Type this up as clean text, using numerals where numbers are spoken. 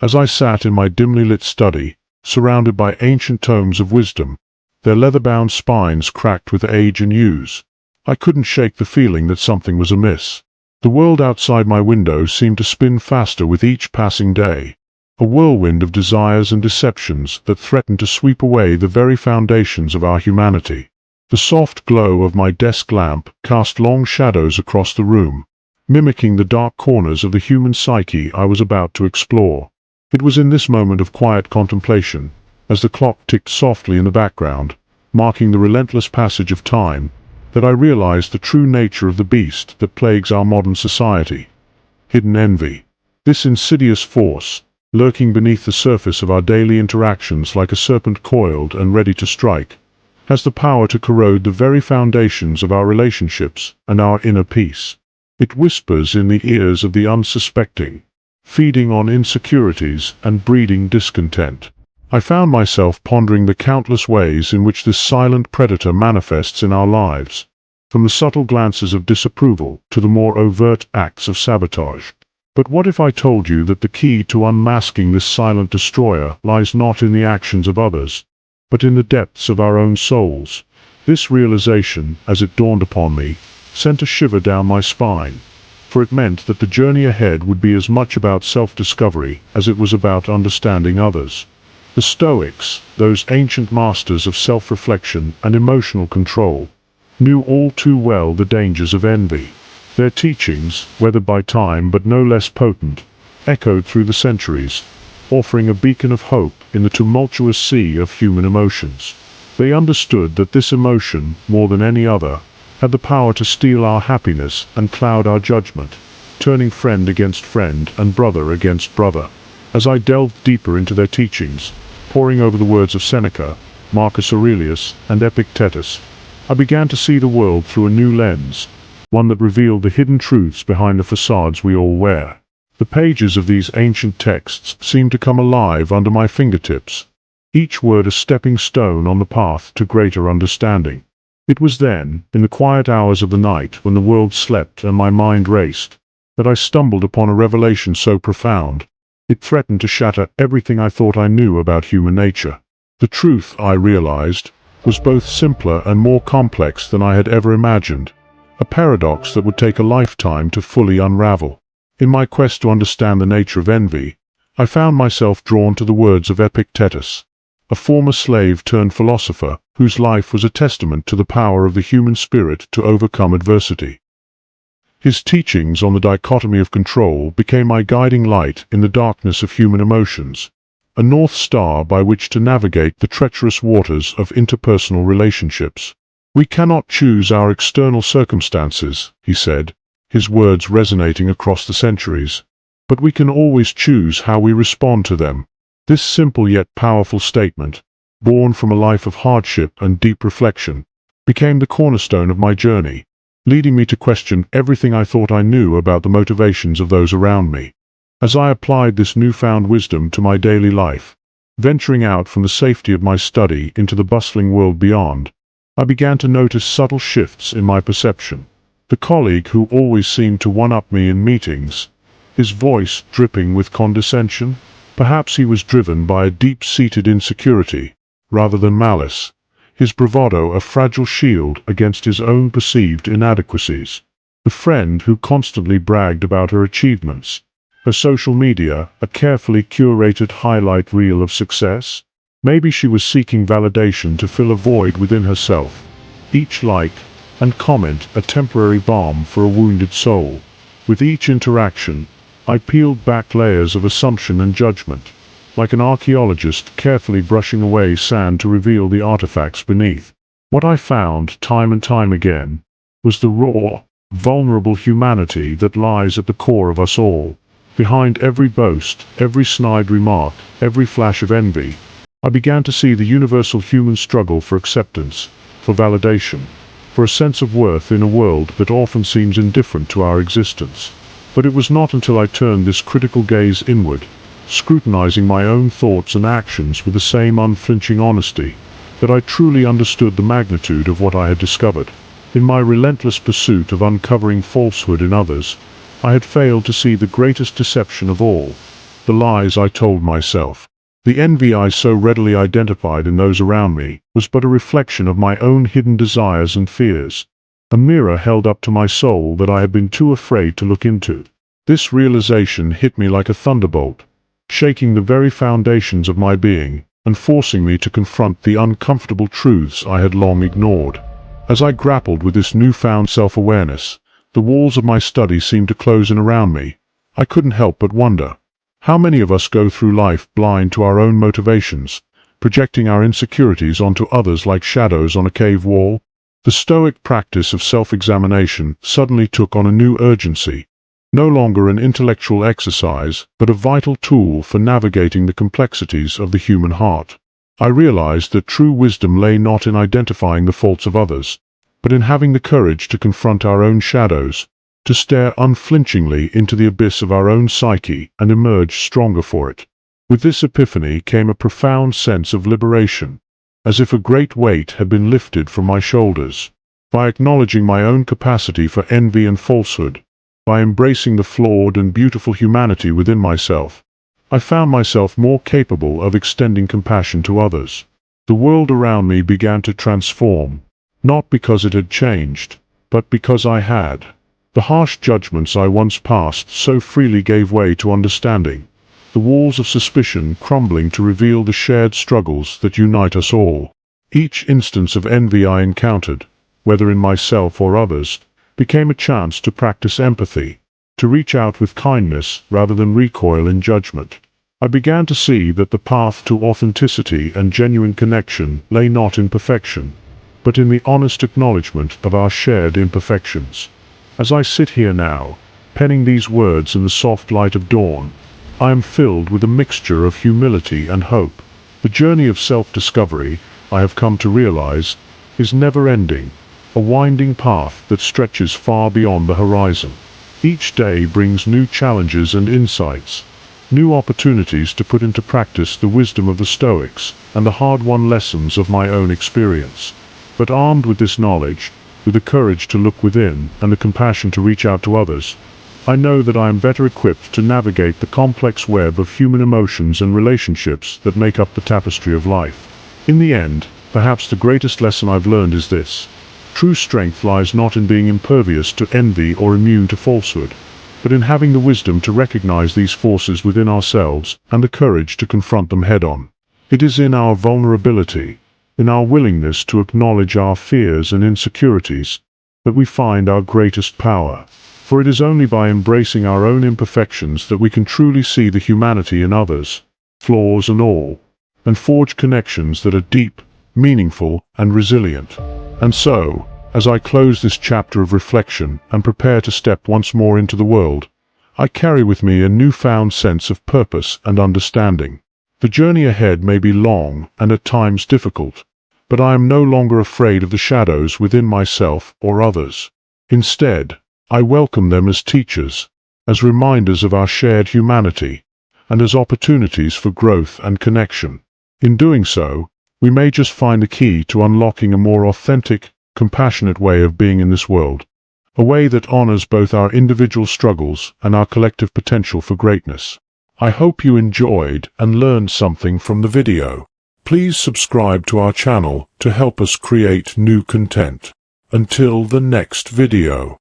As I sat in my dimly lit study, surrounded by ancient tomes of wisdom, their leather-bound spines cracked with age and use, I couldn't shake the feeling that something was amiss. The world outside my window seemed to spin faster with each passing day, a whirlwind of desires and deceptions that threatened to sweep away the very foundations of our humanity. The soft glow of my desk lamp cast long shadows across the room, mimicking the dark corners of the human psyche I was about to explore. It was in this moment of quiet contemplation, as the clock ticked softly in the background, marking the relentless passage of time, that I realized the true nature of the beast that plagues our modern society: hidden envy. This insidious force, lurking beneath the surface of our daily interactions like a serpent coiled and ready to strike, has the power to corrode the very foundations of our relationships and our inner peace. It whispers in the ears of the unsuspecting, feeding on insecurities and breeding discontent. I found myself pondering the countless ways in which this silent predator manifests in our lives, from the subtle glances of disapproval to the more overt acts of sabotage. But what if I told you that the key to unmasking this silent destroyer lies not in the actions of others, but in the depths of our own souls? This realization, as it dawned upon me, sent a shiver down my spine, for it meant that the journey ahead would be as much about self-discovery as it was about understanding others. The Stoics, those ancient masters of self-reflection and emotional control, knew all too well the dangers of envy. Their teachings, weathered by time but no less potent, echoed through the centuries, offering a beacon of hope in the tumultuous sea of human emotions. They understood that this emotion, more than any other, had the power to steal our happiness and cloud our judgment, turning friend against friend and brother against brother. As I delved deeper into their teachings, poring over the words of Seneca, Marcus Aurelius, and Epictetus, I began to see the world through a new lens, one that revealed the hidden truths behind the facades we all wear. The pages of these ancient texts seemed to come alive under my fingertips, each word a stepping stone on the path to greater understanding. It was then, in the quiet hours of the night when the world slept and my mind raced, that I stumbled upon a revelation so profound, it threatened to shatter everything I thought I knew about human nature. The truth, I realized, was both simpler and more complex than I had ever imagined, a paradox that would take a lifetime to fully unravel. In my quest to understand the nature of envy, I found myself drawn to the words of Epictetus, a former slave turned philosopher whose life was a testament to the power of the human spirit to overcome adversity. His teachings on the dichotomy of control became my guiding light in the darkness of human emotions, a north star by which to navigate the treacherous waters of interpersonal relationships. "We cannot choose our external circumstances," he said, his words resonating across the centuries, "but we can always choose how we respond to them." This simple yet powerful statement, born from a life of hardship and deep reflection, became the cornerstone of my journey, leading me to question everything I thought I knew about the motivations of those around me. As I applied this newfound wisdom to my daily life, venturing out from the safety of my study into the bustling world beyond, I began to notice subtle shifts in my perception. The colleague who always seemed to one-up me in meetings, his voice dripping with condescension, perhaps he was driven by a deep-seated insecurity, rather than malice, his bravado a fragile shield against his own perceived inadequacies. The friend who constantly bragged about her achievements, her social media a carefully curated highlight reel of success. Maybe she was seeking validation to fill a void within herself, each like and comment a temporary balm for a wounded soul. With each interaction, I peeled back layers of assumption and judgment, like an archaeologist carefully brushing away sand to reveal the artifacts beneath. What I found, time and time again, was the raw, vulnerable humanity that lies at the core of us all. Behind every boast, every snide remark, every flash of envy, I began to see the universal human struggle for acceptance, for validation, for a sense of worth in a world that often seems indifferent to our existence. But it was not until I turned this critical gaze inward, scrutinizing my own thoughts and actions with the same unflinching honesty, that I truly understood the magnitude of what I had discovered. In my relentless pursuit of uncovering falsehood in others, I had failed to see the greatest deception of all, the lies I told myself. The envy I so readily identified in those around me was but a reflection of my own hidden desires and fears, a mirror held up to my soul that I had been too afraid to look into. This realization hit me like a thunderbolt, shaking the very foundations of my being, and forcing me to confront the uncomfortable truths I had long ignored. As I grappled with this newfound self-awareness, the walls of my study seemed to close in around me. I couldn't help but wonder, how many of us go through life blind to our own motivations, projecting our insecurities onto others like shadows on a cave wall? The Stoic practice of self-examination suddenly took on a new urgency, no longer an intellectual exercise, but a vital tool for navigating the complexities of the human heart. I realized that true wisdom lay not in identifying the faults of others, but in having the courage to confront our own shadows, to stare unflinchingly into the abyss of our own psyche and emerge stronger for it. With this epiphany came a profound sense of liberation, as if a great weight had been lifted from my shoulders. By acknowledging my own capacity for envy and falsehood, by embracing the flawed and beautiful humanity within myself, I found myself more capable of extending compassion to others. The world around me began to transform, not because it had changed, but because I had. The harsh judgments I once passed so freely gave way to understanding, the walls of suspicion crumbling to reveal the shared struggles that unite us all. Each instance of envy I encountered, whether in myself or others, became a chance to practice empathy, to reach out with kindness rather than recoil in judgment. I began to see that the path to authenticity and genuine connection lay not in perfection, but in the honest acknowledgement of our shared imperfections. As I sit here now, penning these words in the soft light of dawn, I am filled with a mixture of humility and hope. The journey of self-discovery, I have come to realize, is never-ending, a winding path that stretches far beyond the horizon. Each day brings new challenges and insights, new opportunities to put into practice the wisdom of the Stoics and the hard-won lessons of my own experience. But armed with this knowledge, with the courage to look within and the compassion to reach out to others, I know that I am better equipped to navigate the complex web of human emotions and relationships that make up the tapestry of life. In the end, perhaps the greatest lesson I've learned is this: true strength lies not in being impervious to envy or immune to falsehood, but in having the wisdom to recognize these forces within ourselves and the courage to confront them head-on. It is in our vulnerability, in our willingness to acknowledge our fears and insecurities, that we find our greatest power. For it is only by embracing our own imperfections that we can truly see the humanity in others, flaws and all, and forge connections that are deep, meaningful, and resilient. And so, as I close this chapter of reflection and prepare to step once more into the world, I carry with me a newfound sense of purpose and understanding. The journey ahead may be long and at times difficult, but I am no longer afraid of the shadows within myself or others. Instead, I welcome them as teachers, as reminders of our shared humanity, and as opportunities for growth and connection. In doing so, we may just find the key to unlocking a more authentic, compassionate way of being in this world, a way that honors both our individual struggles and our collective potential for greatness. I hope you enjoyed and learned something from the video. Please subscribe to our channel to help us create new content. Until the next video.